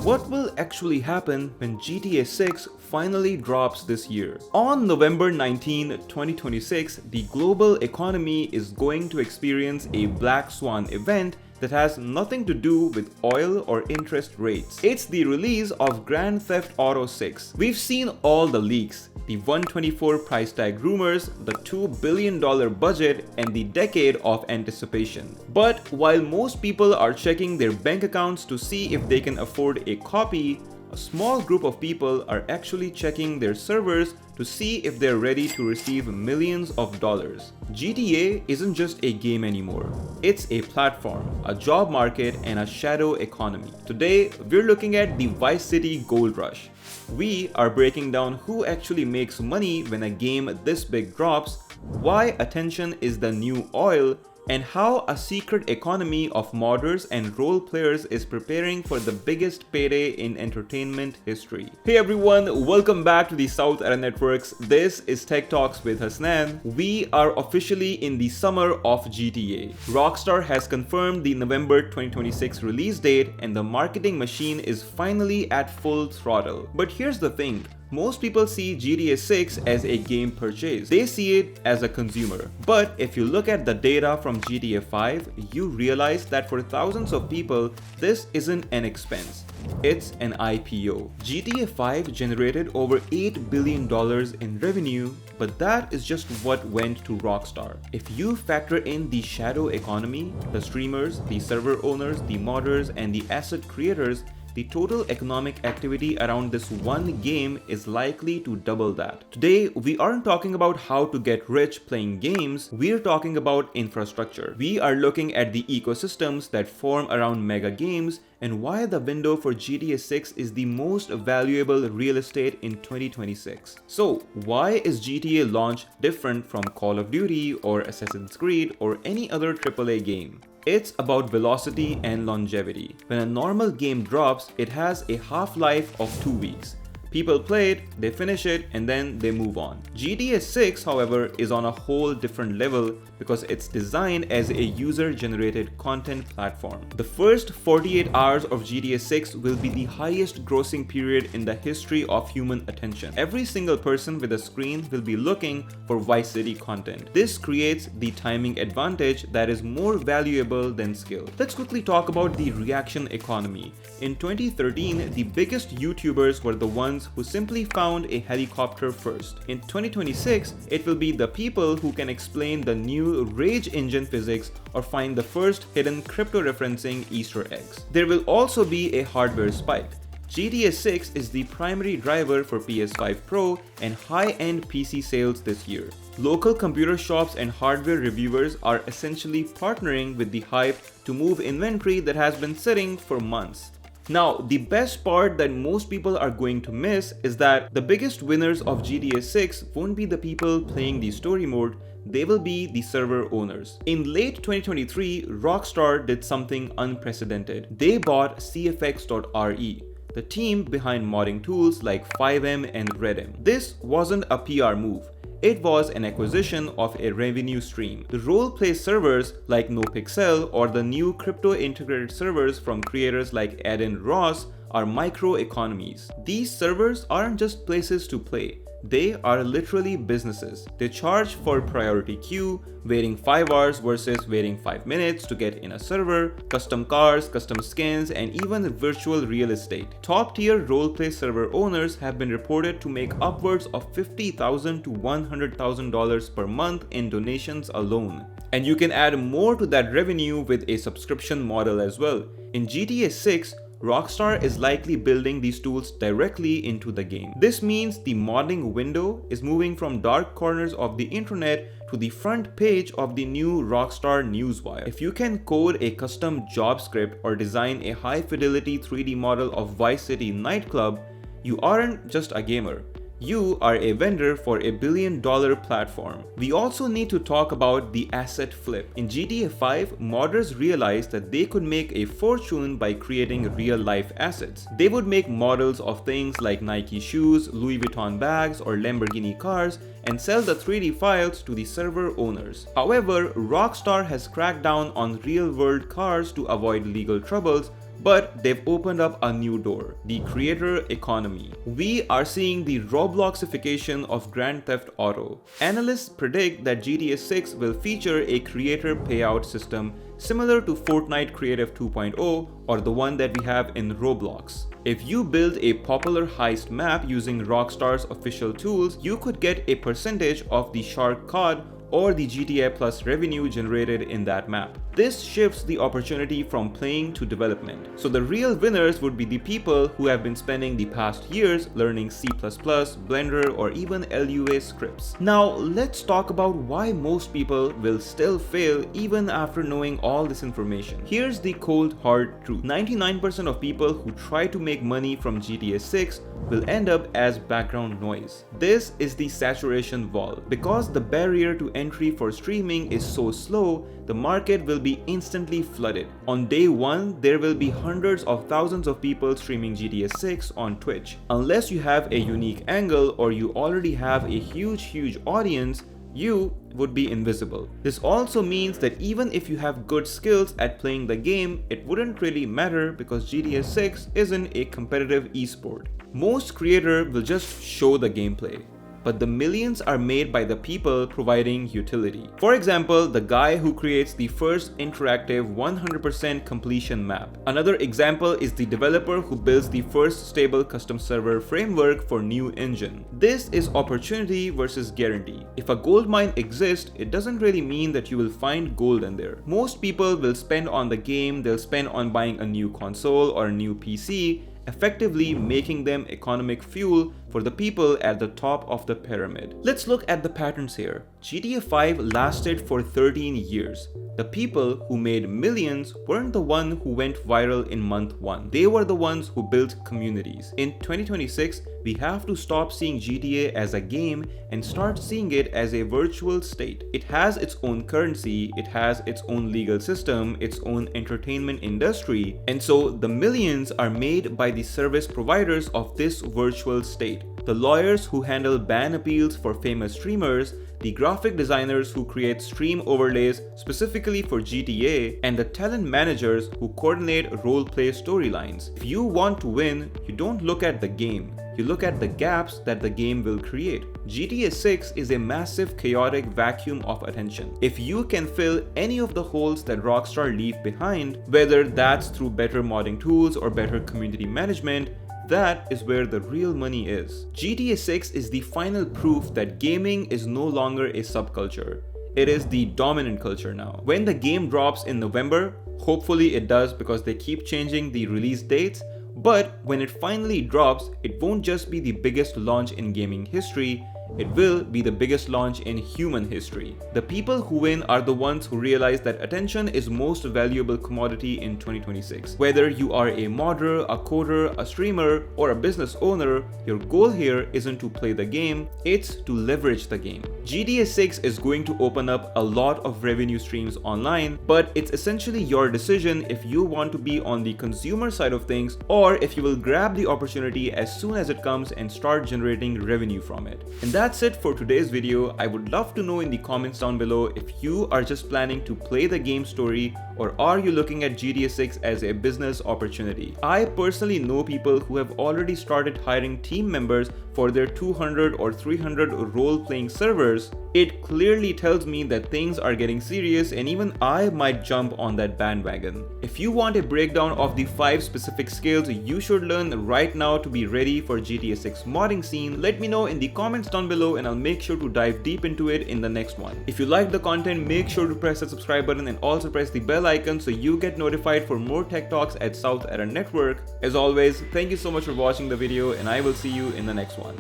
what will actually happen when GTA 6 finally drops this year? On November 19, 2026, the global economy is going to experience a Black Swan event that has nothing to do with oil or interest rates. It's the release of Grand Theft Auto 6. We've seen all the leaks, the 124 price tag rumors, the $2 billion budget, and the decade of anticipation. But while most people are checking their bank accounts to see if they can afford a copy, a small group of people are actually checking their servers to see if they're ready to receive millions of dollars. GTA isn't just a game anymore. It's a platform, a job market, and a shadow economy. Today, we're looking at the Vice City Gold Rush. We are breaking down who actually makes money when a game this big drops, why attention is the new oil, and how a secret economy of modders and role players is preparing for the biggest payday in entertainment history. Hey everyone, welcome back to the South Era Networks. This is Tech Talks with Husnain. We are officially in the summer of GTA. Rockstar has confirmed the November 2026 release date and the marketing machine is finally at full throttle. But here's the thing. Most people see GTA 6 as a game purchase. They see it as a consumer. But if you look at the data from GTA 5, you realize that for thousands of people, this isn't an expense. It's an IPO. GTA 5 generated over $8 billion in revenue, but that is just what went to Rockstar. If you factor in the shadow economy, the streamers, the server owners, the modders, and the asset creators, the total economic activity around this one game is likely to double that. Today, we aren't talking about how to get rich playing games, we're talking about infrastructure. We are looking at the ecosystems that form around mega games and why the window for GTA 6 is the most valuable real estate in 2026. So, why is GTA launch different from Call of Duty or Assassin's Creed or any other AAA game? It's about velocity and longevity. When a normal game drops, it has a half-life of 2 weeks. People play it, they finish it, and then they move on. GTA 6, however, is on a whole different level because it's designed as a user-generated content platform. The first 48 hours of GTA 6 will be the highest grossing period in the history of human attention. Every single person with a screen will be looking for Vice City content. This creates the timing advantage that is more valuable than skill. Let's quickly talk about the reaction economy. In 2013, the biggest YouTubers were the ones who simply found a helicopter first. In 2026, it will be the people who can explain the new Rage Engine physics or find the first hidden crypto referencing Easter eggs. There will also be a hardware spike. GTA 6 is the primary driver for PS5 Pro and high-end PC sales this year. Local computer shops and hardware reviewers are essentially partnering with the hype to move inventory that has been sitting for months. Now, the best part that most people are going to miss is that the biggest winners of GTA 6 won't be the people playing the story mode, they will be the server owners. In late 2023, Rockstar did something unprecedented. They bought CFX.re, the team behind modding tools like FiveM and Redem. This wasn't a PR move. It was an acquisition of a revenue stream. The role-play servers like NoPixel or the new crypto-integrated servers from creators like Eden Ross are micro-economies. These servers aren't just places to play. They are literally businesses. They charge for priority queue, waiting 5 hours versus waiting 5 minutes to get in a server, custom cars, custom skins, and even virtual real estate. Top-tier roleplay server owners have been reported to make upwards of $50,000 to $100,000 per month in donations alone. And you can add more to that revenue with a subscription model as well. In GTA 6, Rockstar is likely building these tools directly into the game. This means the modding window is moving from dark corners of the internet to the front page of the new Rockstar newswire. If you can code a custom job script or design a high-fidelity 3D model of Vice City nightclub, you aren't just a gamer. You are a vendor for a billion-dollar platform. We also need to talk about the asset flip. In GTA 5, modders realized that they could make a fortune by creating real-life assets. They would make models of things like Nike shoes, Louis Vuitton bags, or Lamborghini cars and sell the 3D files to the server owners. However, Rockstar has cracked down on real-world cars to avoid legal troubles, But they've opened up a new door, the creator economy. We are seeing the Robloxification of Grand Theft Auto. Analysts predict that GTA 6 will feature a creator payout system similar to Fortnite Creative 2.0 or the one that we have in Roblox. If you build a popular heist map using Rockstar's official tools, you could get a percentage of the Shark COD or the GTA Plus revenue generated in that map. This shifts the opportunity from playing to development. So the real winners would be the people who have been spending the past years learning C++, Blender, or even LUA scripts. Now let's talk about why most people will still fail even after knowing all this information. Here's the cold hard truth. 99% of people who try to make money from GTA 6 will end up as background noise. This is the saturation wall. Because the barrier to entry for streaming is so slow, the market will be instantly flooded. On day one, there will be hundreds of thousands of people streaming GTA 6 on Twitch. Unless you have a unique angle or you already have a huge audience, you would be invisible. This also means that even if you have good skills at playing the game, it wouldn't really matter because GTA 6 isn't a competitive esport. Most creators will just show the gameplay, but the millions are made by the people providing utility. For example, the guy who creates the first interactive 100% completion map. Another example is the developer who builds the first stable custom server framework for new engine. This is opportunity versus guarantee. If a gold mine exists, it doesn't really mean that you will find gold in there. Most people will spend on the game, they'll spend on buying a new console or a new PC, effectively making them economic fuel for the people at the top of the pyramid. Let's look at the patterns here. GTA 5 lasted for 13 years. The people who made millions weren't the ones who went viral in month 1. They were the ones who built communities. In 2026, we have to stop seeing GTA as a game and start seeing it as a virtual state. It has its own currency, it has its own legal system, its own entertainment industry, and so the millions are made by the service providers of this virtual state. The lawyers who handle ban appeals for famous streamers, the graphic designers who create stream overlays specifically for GTA, and the talent managers who coordinate roleplay storylines. If you want to win, you don't look at the game. You look at the gaps that the game will create. GTA 6 is a massive chaotic vacuum of attention. If you can fill any of the holes that Rockstar leave behind, whether that's through better modding tools or better community management, that is where the real money is. GTA 6 is the final proof that gaming is no longer a subculture. It is the dominant culture now. When the game drops in November, hopefully it does because they keep changing the release dates, but when it finally drops, it won't just be the biggest launch in gaming history, it will be the biggest launch in human history. The people who win are the ones who realize that attention is most valuable commodity in 2026. Whether you are a modder, a coder, a streamer, or a business owner, your goal here isn't to play the game, it's to leverage the game. GTA 6 is going to open up a lot of revenue streams online, but it's essentially your decision if you want to be on the consumer side of things or if you will grab the opportunity as soon as it comes and start generating revenue from it. And that's it for today's video. I would love to know in the comments down below if you are just planning to play the game story or are you looking at GTA 6 as a business opportunity. I personally know people who have already started hiring team members for their 200 or 300 role-playing servers. It clearly tells me that things are getting serious and even I might jump on that bandwagon. If you want a breakdown of the 5 specific skills you should learn right now to be ready for GTA 6 modding scene, let me know in the comments down below and I'll make sure to dive deep into it in the next one. If you like the content, make sure to press the subscribe button and also press the bell icon so you get notified for more tech talks at South Era Network. As always, thank you so much for watching the video and I will see you in the next one.